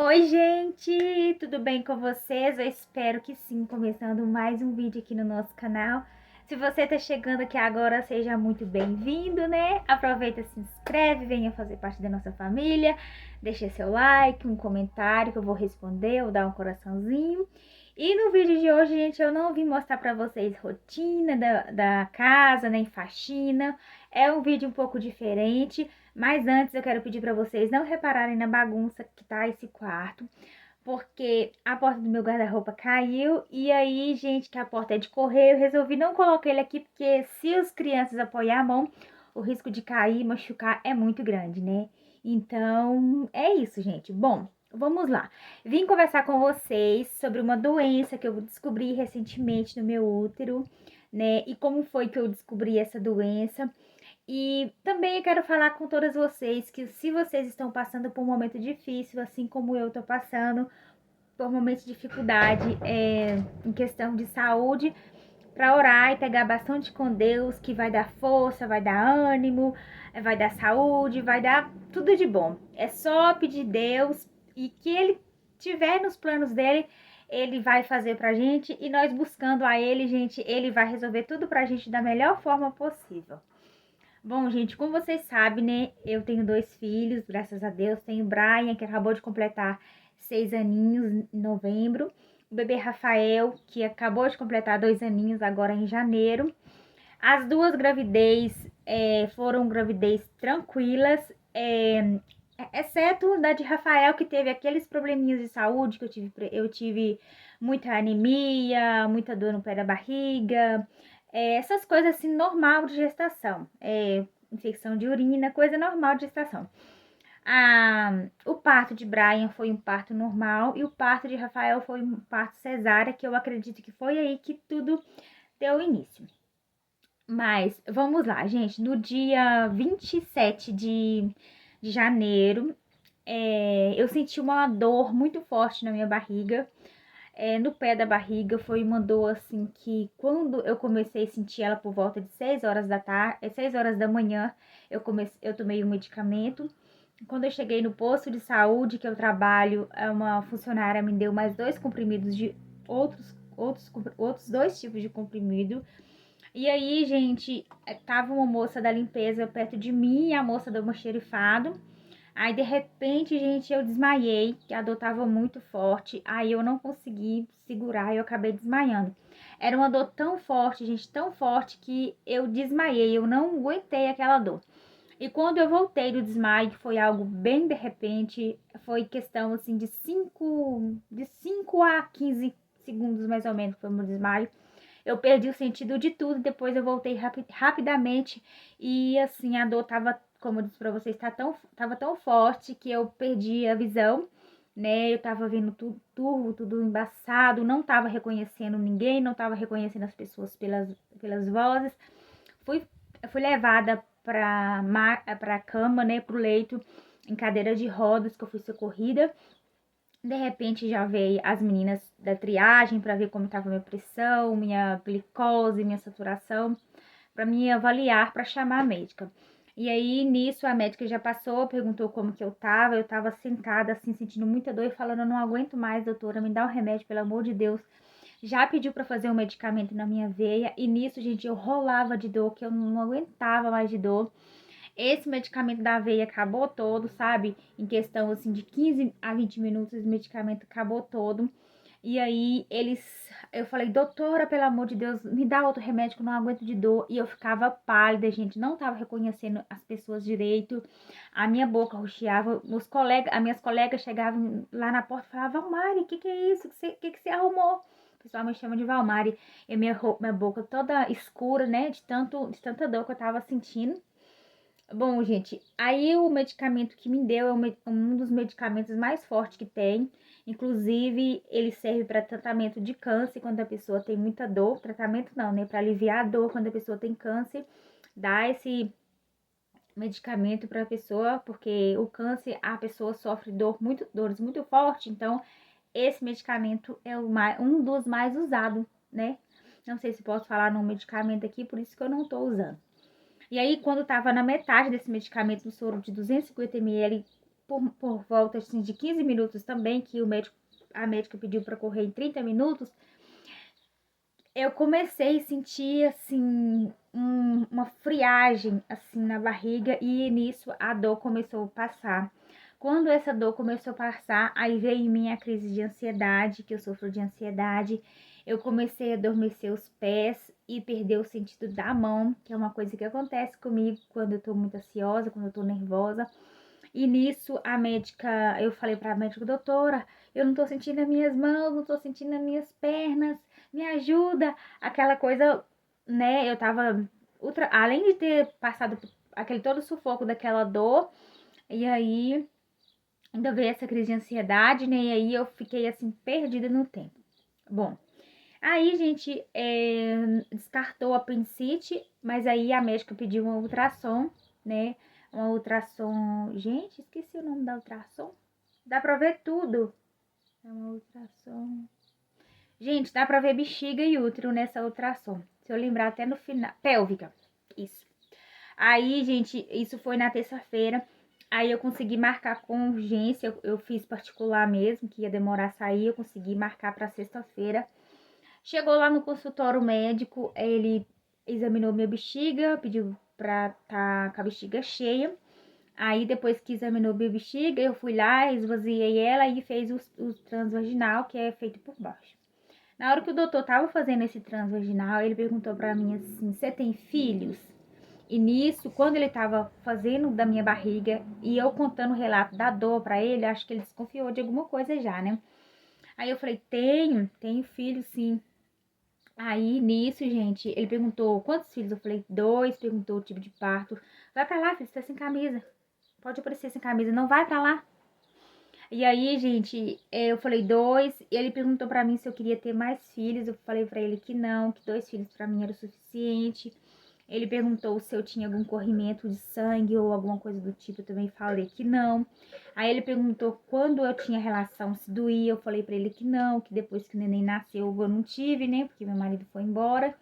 Oi, gente! Tudo bem com vocês? Eu espero que sim, começando mais um vídeo aqui no nosso canal. Se você tá chegando aqui agora, seja muito bem-vindo, né? Aproveita, se inscreve, venha fazer parte da nossa família. Deixa seu like, um comentário que eu vou responder, eu vou dar um coraçãozinho. E no vídeo de hoje, gente, eu não vim mostrar pra vocês rotina da casa, nem faxina. É um vídeo um pouco diferente. Mas antes eu quero pedir para vocês não repararem na bagunça que tá esse quarto, porque a porta do meu guarda-roupa caiu e aí, gente, que a porta é de correio, eu resolvi não colocar ele aqui porque se as crianças apoiar a mão, o risco de cair e machucar é muito grande, né? Então, é isso, gente. Bom, vamos lá. Vim conversar com vocês sobre uma doença que eu descobri recentemente no meu útero, né? E como foi que eu descobri essa doença. E também eu quero falar com todas vocês que se vocês estão passando por um momento difícil, assim como eu estou passando por momentos de dificuldade em questão de saúde, para orar e pegar bastante com Deus, que vai dar força, vai dar ânimo, vai dar saúde, vai dar tudo de bom. É só pedir Deus e que Ele tiver nos planos dele, Ele vai fazer pra gente e nós buscando a Ele, gente, Ele vai resolver tudo pra gente da melhor forma possível. Bom, gente, como vocês sabem, né? Eu tenho 2 filhos, graças a Deus. Tenho o Brian, que acabou de completar 6 aninhos em novembro. O bebê Rafael, que acabou de completar 2 aninhos agora em janeiro. As duas gravidez foram gravidez tranquilas, exceto da de Rafael, que teve aqueles probleminhas de saúde que eu tive muita anemia, muita dor no pé da barriga, essas coisas assim, normal de gestação, infecção de urina, coisa normal de gestação. O parto de Brian foi um parto normal e o parto de Rafael foi um parto cesárea, que eu acredito que foi aí que tudo deu início. Mas vamos lá, gente. No dia 27 de janeiro, eu senti uma dor muito forte na minha barriga. No pé da barriga foi uma dor assim que quando eu comecei a sentir ela por volta de 6 horas da tarde, 6 horas da manhã, eu tomei um medicamento. Quando eu cheguei no posto de saúde que eu trabalho, uma funcionária me deu mais 2 comprimidos de outros 2 tipos de comprimido. E aí, gente, tava uma moça da limpeza perto de mim e a moça do almoxerifado. Aí, de repente, gente, eu desmaiei, que a dor tava muito forte. Aí eu não consegui segurar e eu acabei desmaiando. Era uma dor tão forte, gente, tão forte que eu desmaiei, eu não aguentei aquela dor. E quando eu voltei do desmaio, que foi algo bem de repente, foi questão assim de 5 a 15 segundos mais ou menos, foi o meu desmaio. Eu perdi o sentido de tudo, depois eu voltei rapidamente e assim, a dor tava, como eu disse pra vocês, tava tão forte que eu perdi a visão, né? Eu tava vendo tudo turvo, tudo embaçado, não tava reconhecendo ninguém, não tava reconhecendo as pessoas pelas vozes. Fui, fui levada pra cama, né, pro leito, em cadeira de rodas, que eu fui socorrida. De repente já veio as meninas da triagem para ver como estava minha pressão, minha glicose, minha saturação, para me avaliar, para chamar a médica. E aí nisso a médica já passou, perguntou como que eu tava sentada assim sentindo muita dor e falando: "Eu não aguento mais, doutora, me dá um remédio, pelo amor de Deus". Já pediu para fazer um medicamento na minha veia e nisso, gente, eu rolava de dor, que eu não aguentava mais de dor. Esse medicamento da aveia acabou todo, sabe? Em questão assim de 15 a 20 minutos, o medicamento acabou todo. E aí eu falei: "Doutora, pelo amor de Deus, me dá outro remédio que eu não aguento de dor". E eu ficava pálida, gente, não tava reconhecendo as pessoas direito. A minha boca roxeava, as minhas colegas chegavam lá na porta e falavam: "Valmari, o que que é isso? Que você arrumou?" O pessoal me chama de Valmari. E minha boca toda escura, né, de tanta dor que eu tava sentindo. Bom, gente, aí o medicamento que me deu é um dos medicamentos mais fortes que tem. Inclusive, ele serve para tratamento de câncer quando a pessoa tem muita dor. Tratamento não, né? Para aliviar a dor quando a pessoa tem câncer. Dá esse medicamento para a pessoa, porque o câncer, a pessoa sofre dores muito fortes. Então, esse medicamento é um dos mais usados, né? Não sei se posso falar num medicamento aqui, por isso que eu não tô usando. E aí, quando tava na metade desse medicamento, no soro de 250 ml por volta assim, de 15 minutos também, que a médica pediu para correr em 30 minutos, eu comecei a sentir, assim, uma friagem, assim, na barriga, e nisso a dor começou a passar. Quando essa dor começou a passar, aí veio em mim a crise de ansiedade, que eu sofro de ansiedade. Eu comecei a adormecer os pés e perder o sentido da mão, que é uma coisa que acontece comigo quando eu tô muito ansiosa, quando eu tô nervosa. E nisso a médica, eu falei pra médica, doutora, eu não tô sentindo as minhas mãos, não tô sentindo as minhas pernas, me ajuda. Aquela coisa, né, eu tava, além de ter passado aquele todo sufoco daquela dor, e aí ainda veio essa crise de ansiedade, né, e aí eu fiquei assim, perdida no tempo. Bom, aí, gente, descartou a apendicite, mas aí a médica pediu uma ultrassom, né? Uma ultrassom. Gente, esqueci o nome da ultrassom. Dá pra ver tudo. É uma ultrassom. Gente, dá pra ver bexiga e útero nessa ultrassom. Se eu lembrar até no final. Pélvica. Isso. Aí, gente, isso foi na terça-feira. Aí eu consegui marcar com urgência. Eu fiz particular mesmo, que ia demorar a sair. Eu consegui marcar pra sexta-feira. Chegou lá no consultório médico, ele examinou minha bexiga, pediu pra tá com a bexiga cheia. Aí depois que examinou minha bexiga, eu fui lá, esvaziei ela e fez o transvaginal, que é feito por baixo. Na hora que o doutor tava fazendo esse transvaginal, ele perguntou pra mim assim, você tem filhos? E nisso, quando ele tava fazendo da minha barriga e eu contando o relato da dor pra ele, acho que ele desconfiou de alguma coisa já, né? Aí eu falei, tenho filho sim. Aí, nisso, gente, ele perguntou quantos filhos? Eu falei, 2. Perguntou o tipo de parto. Vai pra lá, filho, você tá sem camisa. Pode aparecer sem camisa, não vai pra lá. E aí, gente, eu falei 2. E ele perguntou pra mim se eu queria ter mais filhos. Eu falei pra ele que não, que 2 filhos pra mim era o suficiente. Ele perguntou se eu tinha algum corrimento de sangue ou alguma coisa do tipo. Eu também falei que não. Aí ele perguntou quando eu tinha relação, se doía. Eu falei pra ele que não, que depois que o neném nasceu eu não tive, né? Porque meu marido foi embora.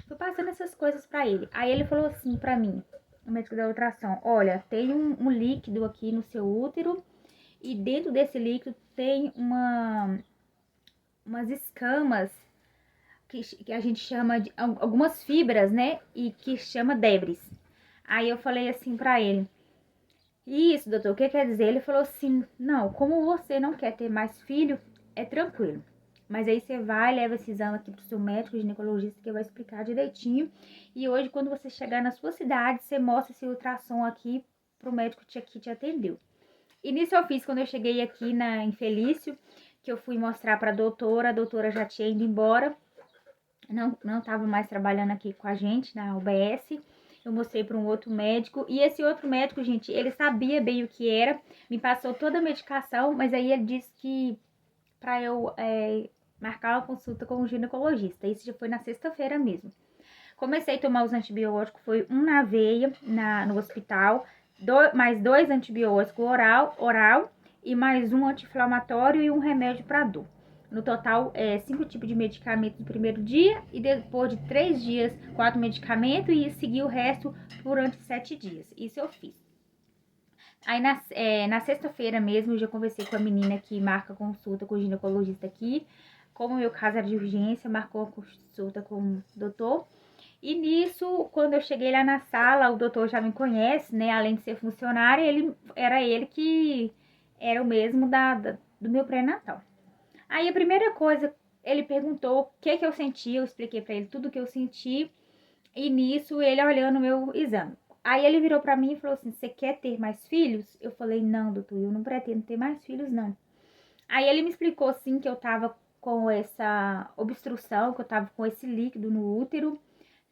Fui passando essas coisas pra ele. Aí ele falou assim pra mim, o médico da ultrassom: olha, tem um líquido aqui no seu útero. E dentro desse líquido tem umas escamas que a gente chama de algumas fibras, né? E que chama Debris. Aí eu falei assim pra ele: isso, doutor, o que quer dizer? Ele falou assim: não, como você não quer ter mais filho, é tranquilo. Mas aí você vai, leva esse exame aqui pro seu médico ginecologista que vai explicar direitinho. E hoje, quando você chegar na sua cidade, você mostra esse ultrassom aqui pro médico que te atendeu. E nisso eu fiz quando eu cheguei aqui em Felício, que eu fui mostrar pra doutora, a doutora já tinha ido embora. Não estava mais trabalhando aqui com a gente na UBS. Eu mostrei para um outro médico. E esse outro médico, gente, ele sabia bem o que era. Me passou toda a medicação, mas aí ele disse que para eu marcar uma consulta com o ginecologista. Isso já foi na sexta-feira mesmo. Comecei a tomar os antibióticos, foi um na veia, no hospital. Mais 2 antibióticos oral e mais um anti-inflamatório e um remédio para dor. No total, 5 tipos de medicamento no primeiro dia e depois de 3 dias, 4 medicamentos e seguir o resto durante 7 dias. Isso eu fiz. Aí na sexta-feira mesmo, eu já conversei com a menina que marca consulta com o ginecologista aqui. Como o meu caso era de urgência, marcou a consulta com o doutor. E nisso, quando eu cheguei lá na sala, o doutor já me conhece, né? Além de ser funcionário, era ele que era o mesmo do meu pré-natal. Aí a primeira coisa, ele perguntou o que eu senti, eu expliquei pra ele tudo o que eu senti. E nisso, ele olhando o meu exame. Aí ele virou pra mim e falou assim: você quer ter mais filhos? Eu falei: não, doutor, eu não pretendo ter mais filhos, não. Aí ele me explicou assim que eu tava com essa obstrução, que eu tava com esse líquido no útero,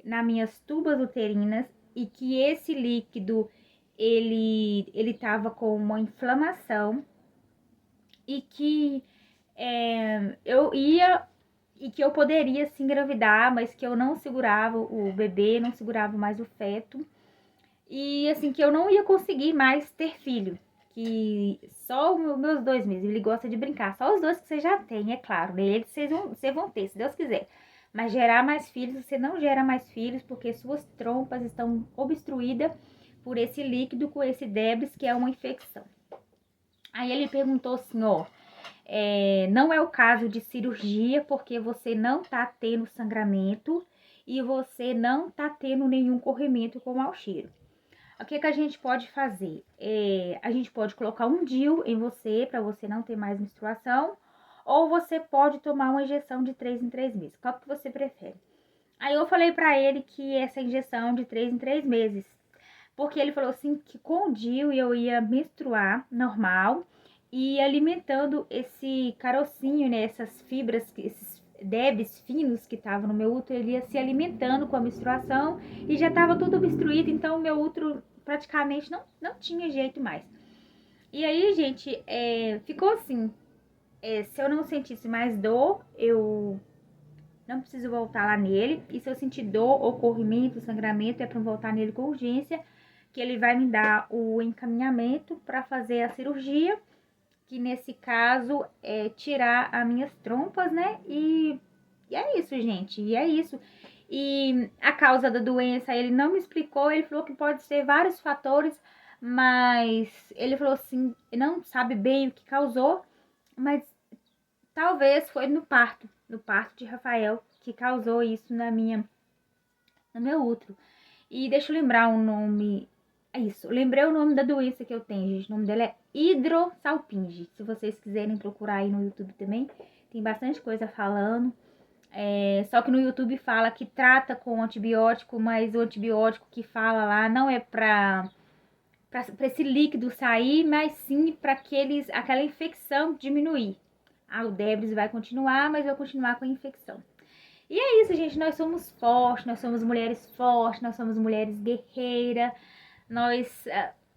nas minhas tubas uterinas, e que esse líquido ele tava com uma inflamação e que eu ia e que eu poderia se engravidar, mas que eu não segurava o bebê, não segurava mais o feto. E assim, que eu não ia conseguir mais ter filho. Que só os meus 2 meses, ele gosta de brincar. Só os 2 que você já tem, é claro. Né? Eles vocês vão ter, se Deus quiser. Mas gerar mais filhos, você não gera mais filhos, porque suas trompas estão obstruídas por esse líquido com esse debris, que é uma infecção. Aí ele perguntou assim, ó, não é o caso de cirurgia, porque você não tá tendo sangramento e você não tá tendo nenhum corrimento com mau cheiro. O que que a gente pode fazer? A gente pode colocar um DIU em você, para você não ter mais menstruação, ou você pode tomar uma injeção de 3 em 3 meses. Qual que você prefere? Aí eu falei pra ele que essa injeção de 3 em 3 meses, porque ele falou assim que com o DIU eu ia menstruar normal e alimentando esse carocinho, né, essas fibras, esses debres finos que estavam no meu útero, ele ia se alimentando com a menstruação e já estava tudo obstruído, então o meu útero praticamente não tinha jeito mais. E aí, gente, ficou assim, se eu não sentisse mais dor, eu não preciso voltar lá nele. E se eu sentir dor ou corrimento, sangramento, é para voltar nele com urgência, que ele vai me dar o encaminhamento para fazer a cirurgia, que nesse caso é tirar as minhas trompas, né? E é isso, gente. E é isso. E a causa da doença, ele não me explicou, ele falou que pode ser vários fatores, mas ele falou assim, não sabe bem o que causou, mas talvez foi no parto de Rafael, que causou isso no meu útero. E deixa eu lembrar o nome. É isso, eu lembrei o nome da doença que eu tenho, gente. O nome dela é hidrossalpinge. Se vocês quiserem procurar aí no YouTube também, tem bastante coisa falando. Só que no YouTube fala que trata com antibiótico, mas o antibiótico que fala lá não é para esse líquido sair, mas sim para aquela infecção diminuir. O Debris vai continuar, mas vai continuar com a infecção. E é isso, gente. Nós somos fortes, nós somos mulheres fortes, nós somos mulheres guerreiras. Nós,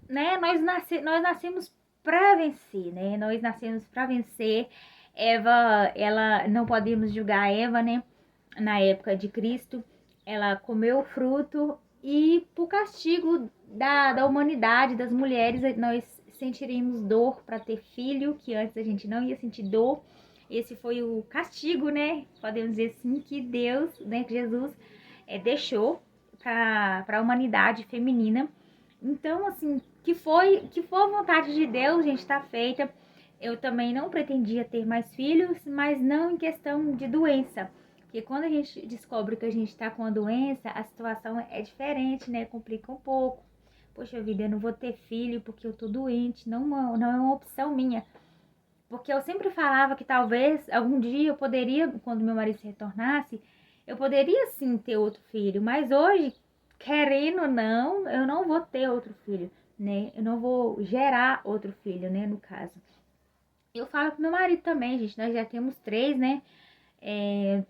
né, nós nascemos para vencer, né? Nós nascemos para vencer. Eva, ela, não podemos julgar Eva, né? Na época de Cristo, ela comeu o fruto e por castigo da humanidade, das mulheres, nós sentiríamos dor para ter filho, que antes a gente não ia sentir dor. Esse foi o castigo, né? Podemos dizer assim, que Deus, né, que Jesus deixou para a humanidade feminina. Então, assim, que for a vontade de Deus, gente, tá feita. Eu também não pretendia ter mais filhos, mas não em questão de doença. Porque quando a gente descobre que a gente tá com a doença, a situação é diferente, né? Complica um pouco. Poxa vida, eu não vou ter filho porque eu tô doente. Não é uma opção minha. Porque eu sempre falava que talvez algum dia eu poderia, quando meu marido se retornasse, eu poderia sim ter outro filho. Mas hoje, querendo ou não, eu não vou ter outro filho, né? Eu não vou gerar outro filho, né? No caso. Eu falo pro meu marido também, gente. Nós já temos 3, né?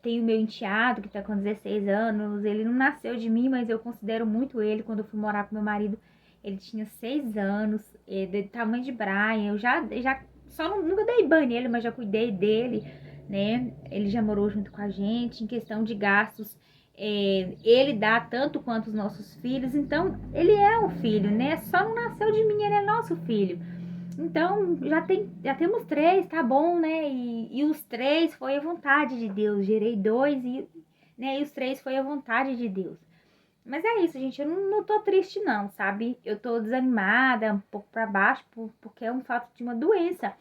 Tenho meu enteado que tá com 16 anos. Ele não nasceu de mim, mas eu considero muito ele. Quando eu fui morar com meu marido, ele tinha 6 anos, de tamanho de Brian. Eu já nunca dei banho nele, mas já cuidei dele, né? Ele já morou junto com a gente. Em questão de gastos, ele dá tanto quanto os nossos filhos. Então, ele é um filho, né? Só não nasceu de mim, ele é nosso filho. Então, já temos 3, tá bom, né? E os 3 foi a vontade de Deus. Gerei 2 né, e os 3 foi a vontade de Deus. Mas é isso, gente. Eu não tô triste, não, sabe? Eu tô desanimada, um pouco pra baixo, porque é um fato de uma doença.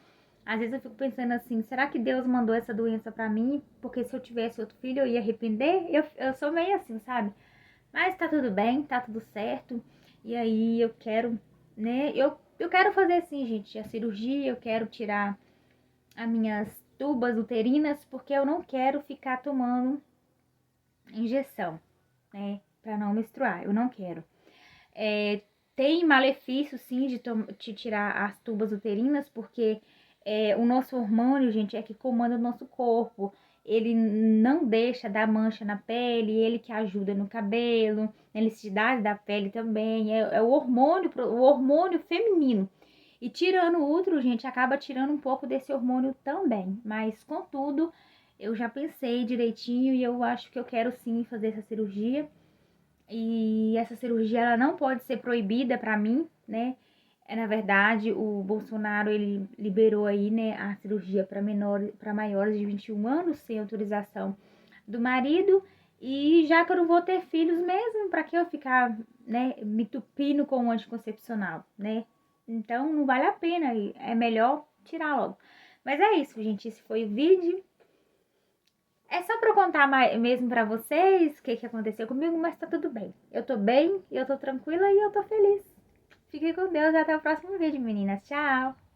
Às vezes eu fico pensando assim, será que Deus mandou essa doença pra mim? Porque se eu tivesse outro filho, eu ia arrepender? Eu sou meio assim, sabe? Mas tá tudo bem, tá tudo certo. E aí eu quero, né? Eu quero fazer assim, gente, a cirurgia, eu quero tirar as minhas tubas uterinas, porque eu não quero ficar tomando injeção, né? Pra não menstruar, eu não quero. Tem malefício, sim, de tirar as tubas uterinas, porque o nosso hormônio, gente, é que comanda o nosso corpo. Ele não deixa dar mancha na pele, ele que ajuda no cabelo, na elasticidade da pele também. É o hormônio feminino. E tirando o útero, gente, acaba tirando um pouco desse hormônio também. Mas, contudo, eu já pensei direitinho e eu acho que eu quero sim fazer essa cirurgia. E essa cirurgia ela não pode ser proibida para mim, né? Na verdade, o Bolsonaro ele liberou aí, né, a cirurgia para maiores de 21 anos sem autorização do marido. E já que eu não vou ter filhos mesmo, para que eu ficar, né, me tupindo com o anticoncepcional, né? Então não vale a pena e é melhor tirar logo. Mas é isso, gente. Esse foi o vídeo. É só pra eu contar mesmo pra vocês o que aconteceu comigo, mas tá tudo bem. Eu tô bem, eu tô tranquila e eu tô feliz. Fiquem com Deus e até o próximo vídeo, meninas. Tchau!